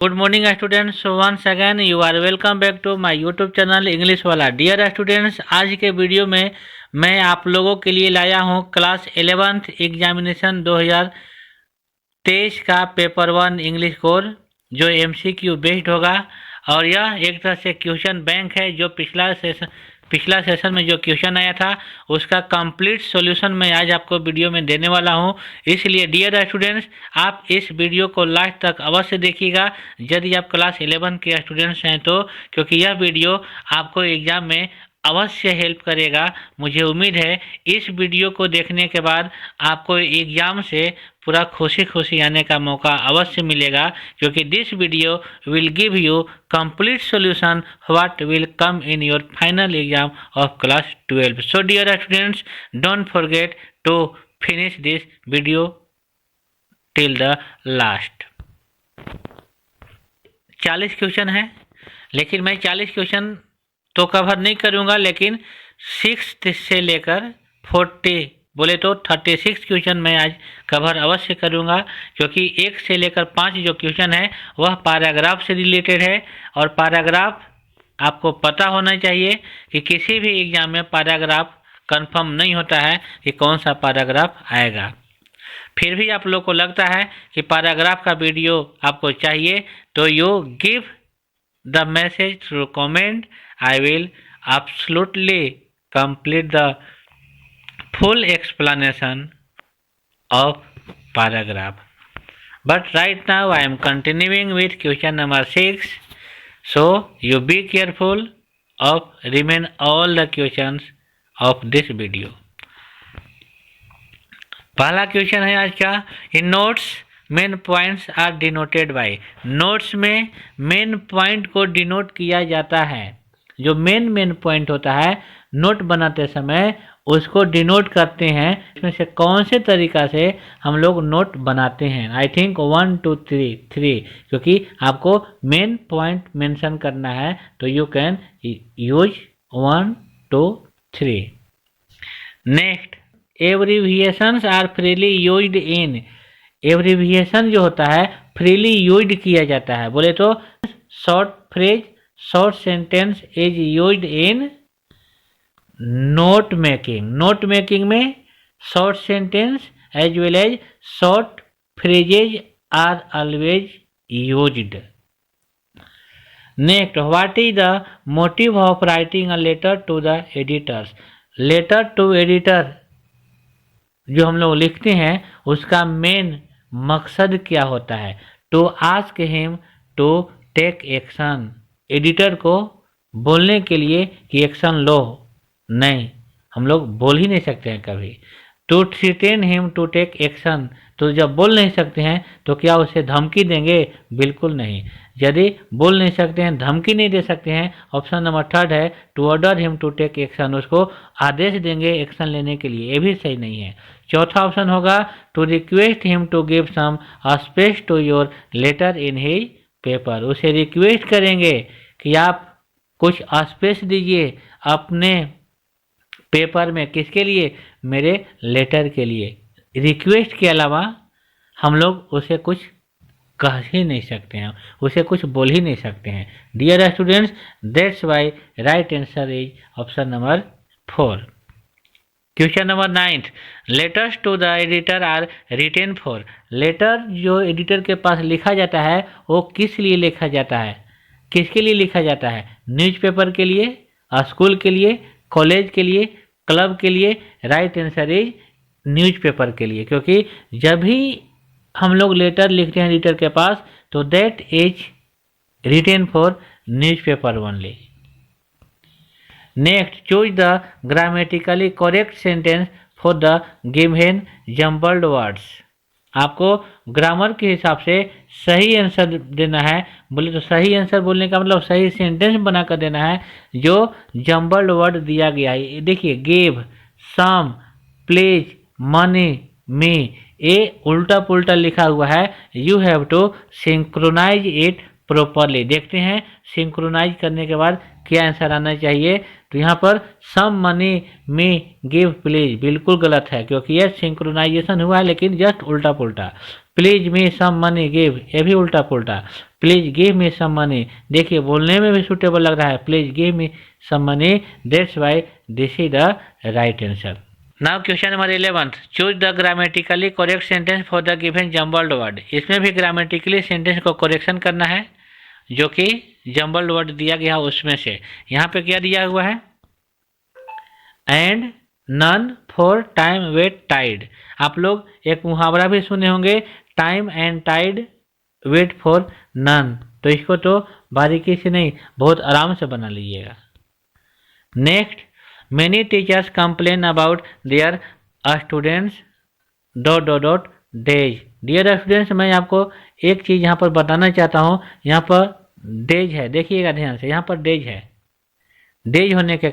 Good morning students, once again you are welcome back to my YouTube channel English वाला। Dear students, आज के video में मैं आप लोगों के लिए लाया हूं क्लास 11th एग्जामिनेशन 2023 का पेपर 1 इंग्लिश कोर, जो एमसीक्यू बेस्ड होगा। और यह एक तरह से क्वेश्चन बैंक है, जो पिछला सेशन में जो क्वेश्चन आया था उसका कंप्लीट सॉल्यूशन मैं आज आपको वीडियो में देने वाला हूं। इसलिए डियर स्टूडेंट्स, आप इस वीडियो को लास्ट तक अवश्य देखिएगा यदि आप क्लास 11 के स्टूडेंट्स हैं तो, क्योंकि यह वीडियो आपको एग्जाम में अवश्य हेल्प करेगा। मुझे उम्मीद है इस वीडियो को देखने के बाद आपको एग्जाम से पूरा खुशी खुशी आने का मौका अवश्य मिलेगा, क्योंकि this video will give you complete solution what will come in your final exam of class 12। So dear students, don't forget to finish this video till the last. 40 question है, लेकिन मैं 40 क्वेश्चन तो कवर नहीं करूंगा, लेकिन 6 से लेकर 40 बोले तो 36 क्वेश्चन मैं आज कवर अवश्य करूंगा, क्योंकि 1 से लेकर 5 जो क्वेश्चन है वह पैराग्राफ से रिलेटेड है। और पैराग्राफ आपको पता होना चाहिए कि किसी भी एग्जाम में पैराग्राफ कंफर्म नहीं होता है कि कौन सा पैराग्राफ आएगा। फिर भी आप लोग को लगता है कि पैराग्राफ का वीडियो आपको चाहिए, तो you give the message through comment. I will absolutely complete the full explanation of paragraph. But right now I am continuing with question number 6. So you be careful of remain all the questions of this video. पहला question है आज का, in notes main points are denoted by. Notes में main point को denote किया जाता है। जो मेन पॉइंट होता है नोट बनाते समय उसको डिनोट करते हैं। इसमें से कौन से तरीका से हम लोग नोट बनाते हैं? आई थिंक 1 2 3, क्योंकि आपको मेन पॉइंट मेंशन करना है, तो you can use 1 2 3। Next, abbreviations are freely used in. Abbreviation जो होता है फ्रीली यूज्ड किया जाता है। बोले तो short phrase, short sentence is used in note making. Note making में short sentence as well as short phrases are always used. Next, what is the motive of writing a letter to the editors. Letter to editor जो हम लोग लिखते हैं उसका main मकसद क्या होता है? To ask him to take action. Editor को बोलने के लिए कि एक्शन लो, नहीं, हम लोग बोल ही नहीं सकते हैं कभी। To threaten him to take action, तो जब बोल नहीं सकते हैं तो क्या उसे धमकी देंगे? बिल्कुल नहीं। यदि बोल नहीं सकते हैं, धमकी नहीं दे सकते हैं, ऑप्शन नंबर 3 है to order him to take action, उसको आदेश देंगे एक्शन लेने के लिए, ये भी सही नहीं है। चौथा ऑप्शन होगा to request him to give some space to your letter in his paper. उसे रिक्वेस्ट करेंगे कि आप कुछ स्पेस दीजिए अपने पेपर में। किसके लिए? मेरे लेटर के लिए। रिक्वेस्ट के अलावा हम लोग उसे कुछ कह ही नहीं सकते हैं, उसे कुछ बोल ही नहीं सकते हैं। Dear students, that's why right answer is option number 4। Question number 9, letters to the editor are written for. Letter जो एडिटर के पास लिखा जाता है वो किस लिए लिखा जाता है? किसके लिए लिखा जाता है? न्यूज़पेपर के लिए, स्कूल के लिए, कॉलेज के लिए, क्लब के लिए। राइट आंसर इज न्यूज़पेपर के लिए, क्योंकि जब भी हम लोग लेटर लिखते हैं एडिटर के पास तो that is written for newspaper only. Next, choose the grammatically correct sentence for the given jumbled words. आपको ग्रामर के हिसाब से सही आंसर देना है। बोले तो सही आंसर बोलने का मतलब सही सेंटेंस बनाकर देना है जो जम्बल्ड वर्ड दिया गया है। देखिए, give, some, please, money, me, ये उल्टा पुल्टा लिखा हुआ है। You have to synchronize it properly. देखते हैं सिंक्रोनाइज करने के बाद क्या आंसर आना चाहिए। तो यहाँ पर some money me give please बिल्कुल गलत है, क्योंकि यह सिंक्रोनाइजेशन हुआ है लेकिन जस्ट उल्टा पुल्टा। Please me some money give, ये भी उल्टा पुल्टा। Please give me some money, देखिए बोलने में भी सुटेबल लग रहा है, please give me some money, that's why this is the right answer. Now question number 11, choose the grammatically correct sentence for the given jumbled word. इसमें भी grammatically sentence को करेक्शन करना है, जो कि जम्बल्ड वर्ड दिया गया उसमें से। यहाँ पे क्या दिया हुआ है, and none for time wait tide. आप लोग एक मुहावरा भी सुने होंगे, time and tide wait for none, तो इसको तो बारीकी से नहीं बहुत आराम से बना लीजिएगा। Next, many teachers complain about their students dot days. Dear students, मैं आपको एक चीज यहाँ पर बताना चाहता हूँ, यहाँ पर डेज है, देखिएगा ध्यान से, यहाँ पर डेज है। डेज होने के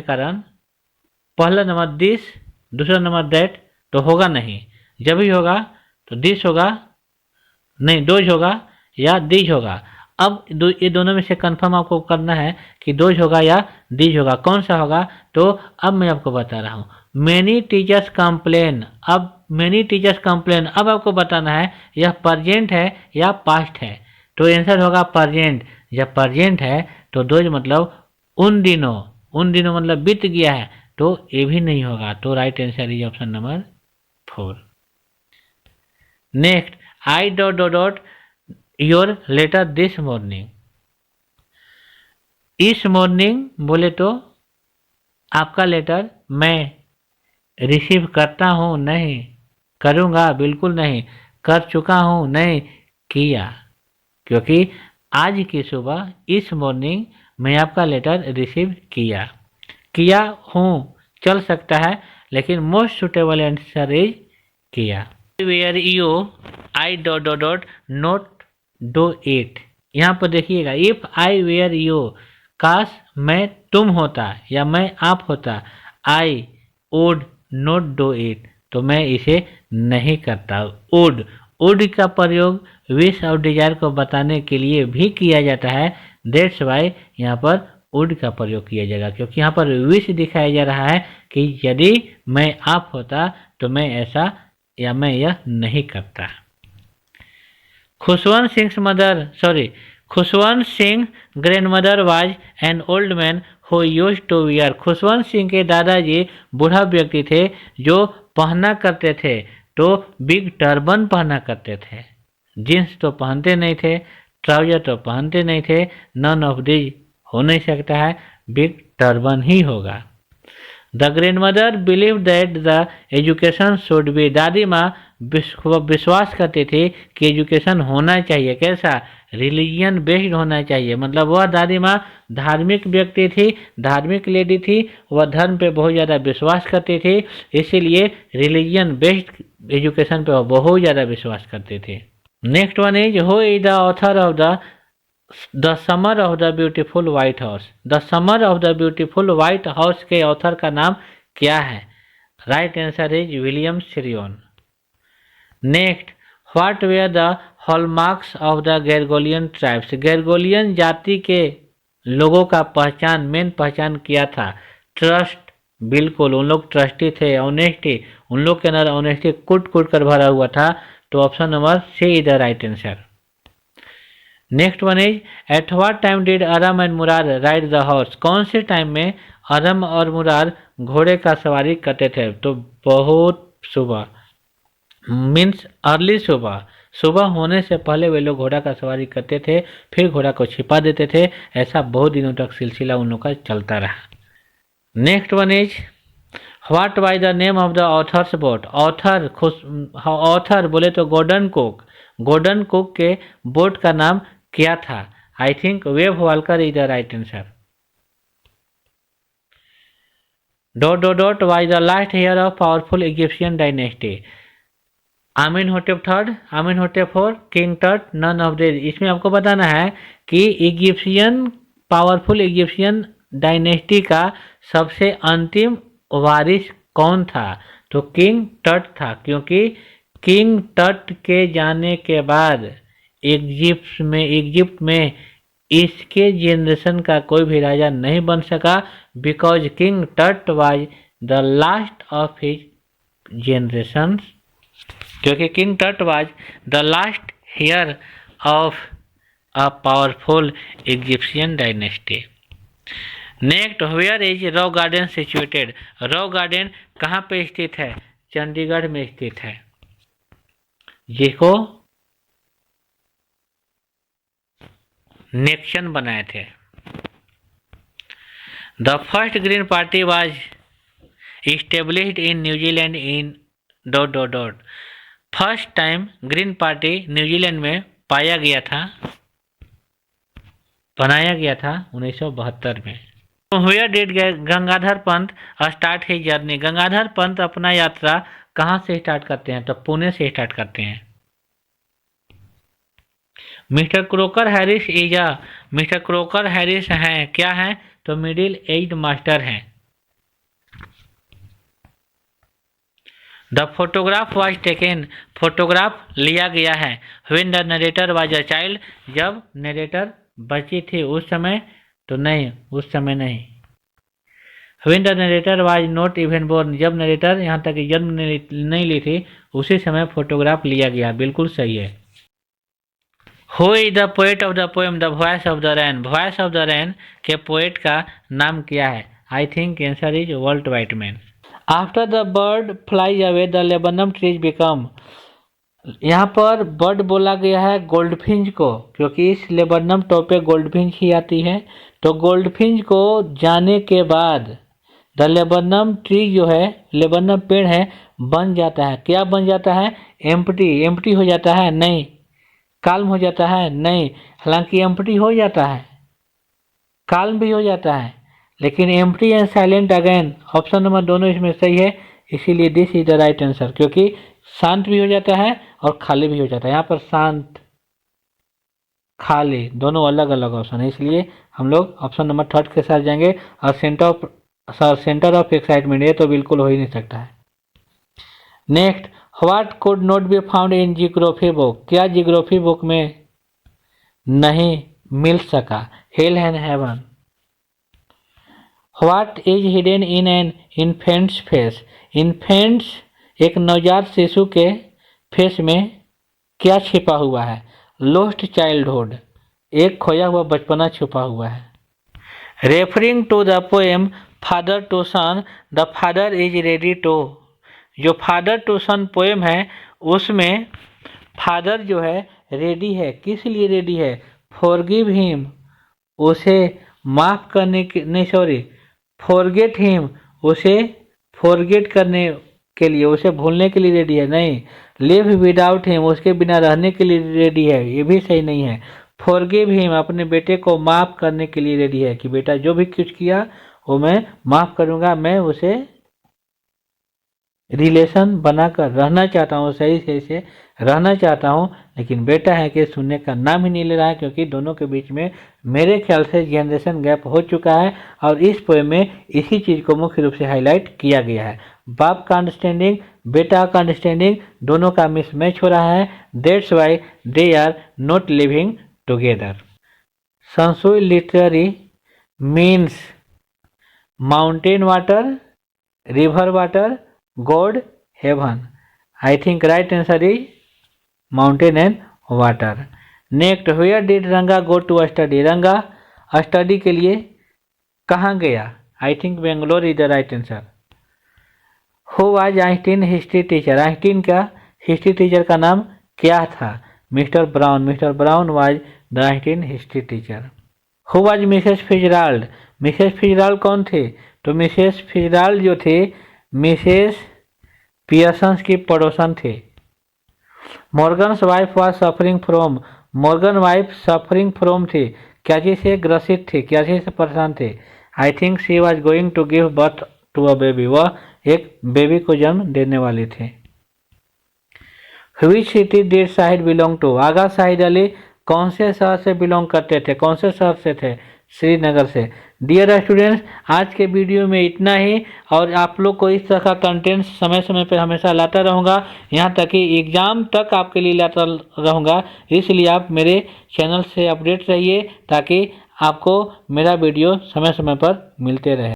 कारण पहला नंबर दिस, दूसरा नंबर दैट, तो होगा नहीं। जब भी होगा तो दिस होगा, नहीं डोज होगा या दीज होगा। अब ये दोनों में से कंफर्म आपको करना है कि डोज होगा या दीज होगा, कौन सा होगा। तो अब मैं आपको बता रहा हूँ, मेनी टीचर्स कंप्लेन। अब मेनी टीचर्स कंप्लेन, अब आपको बताना है यह प्रेजेंट है या पास्ट है। तो आंसर होगा प्रेजेंट। जब प्रेजेंट है तो डोज मतलब उन दिनों मतलब बीत गया है, तो ये भी नहीं होगा। तो right answer is option number 4। Next, I got your letter this morning. इस मॉर्निंग बोले तो आपका लेटर मैं रिसीव करता हूँ, नहीं करूँगा, बिल्कुल नहीं, कर चुका हूँ, नहीं किया, क्योंकि आज की सुबह इस मॉर्निंग मैं आपका लेटर रिसीव किया हूँ चल सकता है, लेकिन मोस्ट सुटेबल आंसर इज किया। Where you I do not do it. यहाँ पर देखिएगा, इफ आई वेयर यू, काश मैं तुम होता या मैं आप होता, I would note do it, तो मैं इसे नहीं करता। वुड का प्रयोग विश और डिजायर को बताने के लिए भी किया जाता है, दैट्स वाई यहाँ पर वुड का प्रयोग किया जाएगा, क्योंकि यहाँ पर विश दिखाया जा रहा है कि यदि मैं आप होता तो मैं ऐसा या मैं यह नहीं करता। Khushwant Singh grandmother was an old man who used to wear. Khushwant Singh के दादाजी बूढ़ा व्यक्ति थे जो पहना करते थे, तो बिग टर्बन पहना करते थे। जींस तो पहनते नहीं थे, ट्राउजर तो पहनते नहीं थे, नन ऑफ दिस हो नहीं सकता है, बिग टर्बन ही होगा। The grandmother believe that the education should be. दादी माँ विश्वास करती थी कि एजुकेशन होना चाहिए, कैसा, रिलीजियन बेस्ड होना चाहिए। मतलब वह दादी माँ धार्मिक व्यक्ति थी, धार्मिक लेडी थी, वह धर्म पे बहुत ज़्यादा विश्वास करती थी, इसीलिए रिलीजियन बेस्ड एजुकेशन पे वह बहुत ज़्यादा विश्वास करती थी। Next one is who is the author of the summer of the beautiful white house. The summer of the beautiful white house के ऑथर का नाम क्या है? Right answer is William Sherian. Next, what were the hallmarks of the Gargolian tribes. Gargolian जाति के लोगों का पहचान, मेन पहचान किया था, ट्रस्ट, बिल्कुल उन लोग ट्रस्टी थे, ऑनेस्टी, उन लोग के अंदर ऑनेस्टी कूट कूट कर भरा हुआ था। तो option number C is the right answer. Next one is at what time did Aram and Mourad ride the horse. कौन से टाइम में अरम और मुरार घोड़े का सवारी करते थे? तो बहुत सुबह, मीन्स अर्ली सुबह, सुबह होने से पहले वे लोग घोड़ा का सवारी करते थे, फिर घोड़ा को छिपा देते थे। ऐसा बहुत दिनों तक सिलसिला उन लोग का चलता रहा। Next one is what was the name of the authors boat. Author बोले तो गॉर्डन कुक, गॉर्डन कुक के बोट का नाम क्या था? I think wave walker is the right answer. Dot was the last heir of powerful Egyptian dynasty. Amenhotep third, Amenhotep four, king Tut, none of this. इसमें आपको बताना है कि इजिप्शियन, पावरफुल इजिप्शियन डायनेस्टी का सबसे अंतिम वारिस कौन था? तो किंग टट था, क्योंकि किंग टट के जाने के बाद इजिप्ट में इसके जनरेशन का कोई भी राजा नहीं बन सका, because King Tut was the last of his generation, क्योंकि King Tut was the last heir of a powerful Egyptian dynasty. Next, where is Rock Garden situated? Rock Garden कहाँ पे स्थित है? चंडीगढ़ में स्थित है, जिसको निक्सन बनाए थे। The first green party was established in New Zealand in dot dot dot. First time green party New Zealand में पाया गया था, बनाया गया था 1972 में। Where did Gangadhar Pant start his journey? Gangadhar Pant अपना यात्रा कहाँ से स्टार्ट करते हैं? तो पुणे से स्टार्ट करते हैं। Mister Crocker Harris is a, mister Crocker Harris हैं, क्या हैं? तो मिडिल एज मास्टर हैं। The photograph was taken, photograph लिया गया है। When the narrator was a child, जब नरेटर बची थी उस समय, तो नहीं, उस समय नहीं। When the narrator was not even born, जब नरेटर यहाँ तक जन्म नहीं ली थी उसी समय फोटोग्राफ लिया गया, बिल्कुल सही है। Who is the poet of the poem the voice of the rain? Voice of the rain के पोएट का नाम क्या है? I think answer is Walt Whitman. After the bird fly away the laburnum trees become, यहाँ पर bird बोला गया है गोल्डफिंच को, क्योंकि इस लेबनम टॉप पे गोल्डफिंच ही आती है। तो गोल्डफिंच को जाने के बाद द लेबनम ट्री जो है, लेबनम पेड़ है, बन जाता है। क्या बन जाता है? एम्प्टी। एम्प्टी हो जाता है? नहीं। काल्म हो जाता है? नहीं। हालांकि एम्प्टी हो जाता है, काल्म भी हो जाता है, लेकिन empty and silent again, option number दोनों इसमें सही है, इसीलिए this is the right answer. क्योंकि शांत भी हो जाता है और खाली भी हो जाता है। यहाँ पर शांत, खाली दोनों अलग अलग ऑप्शन है, इसलिए हम लोग ऑप्शन नंबर थर्ड के साथ जाएंगे। और सेंटर ऑफ एक्साइटमेंट, ये तो बिल्कुल हो ही नहीं सकता है। Next, what could not be found in geography book? क्या जियोग्राफी बुक में नहीं मिल सका? Hello and heaven. What is hidden in an infants face? Infants, एक नवजात शिशु के फेस में क्या छिपा हुआ है? लोस्ट चाइल्डहुड, एक खोया हुआ बचपना छुपा हुआ है। Referring to the poem father to son, the father is ready to, जो फादर टू सन पोएम है उसमें फादर जो है रेडी है। किस लिए रेडी है? फॉरगिव हिम, उसे माफ करने के, नहीं सॉरी, फॉरगेट हिम, उसे फॉरगेट करने के लिए, उसे भूलने के लिए रेडी है। नहीं, लिव विदाउट हिम, उसके बिना रहने के लिए रेडी है, ये भी सही नहीं है। फॉरगिव हिम, अपने बेटे को माफ करने के लिए रेडी है कि बेटा जो भी कुछ किया वो मैं माफ करूंगा, मैं उसे रिलेशन बनाकर रहना चाहता हूँ, सही सही से रहना चाहता हूँ। लेकिन बेटा है कि सुनने का नाम ही नहीं ले रहा है, क्योंकि दोनों के बीच में मेरे ख्याल से जनरेशन गैप हो चुका है। और इस पोएम में इसी चीज़ को मुख्य रूप से हाईलाइट किया गया है। बाप का अंडरस्टैंडिंग, बेटा का अंडरस्टैंडिंग, दोनों का मिसमैच हो रहा है। That's why they are not living together. Sansui literally means mountain water, river water, God, heaven. I think right answer is mountain and water. Next, where did Ranga go to study? Ranga study के लिए कहाँ गया? I think Bangalore is the right answer. Who was Einstein history teacher? Einstein का history teacher का नाम क्या था? Mr. Brown. Mr. Brown was the Einstein history teacher. Who was Mrs. Fitzgerald? Mrs. Fitzgerald कौन थे? तो Mrs. Fitzgerald जो थे मिसेस पियर्सन की पड़ोसन थे। Morgan's wife was suffering from, Morgan wife suffering from the, क्या चीज से ग्रसित थे, क्या चीज से परेशान थे? I think she was going to give birth to a baby, वह एक बेबी को जन्म देने वाले थे। Which city did Shahid belong to? Agha Shahid Ali कौन से शहर से बिलोंग करते थे, कौन से शहर से थे? श्रीनगर से। डियर स्टूडेंट्स, आज के वीडियो में इतना ही, और आप लोग को इस तरह का कंटेंट समय समय पर हमेशा लाता रहूँगा, यहाँ तक कि एग्ज़ाम तक आपके लिए लाता रहूँगा। इसलिए आप मेरे चैनल से अपडेट रहिए ताकि आपको मेरा वीडियो समय समय पर मिलते रहे।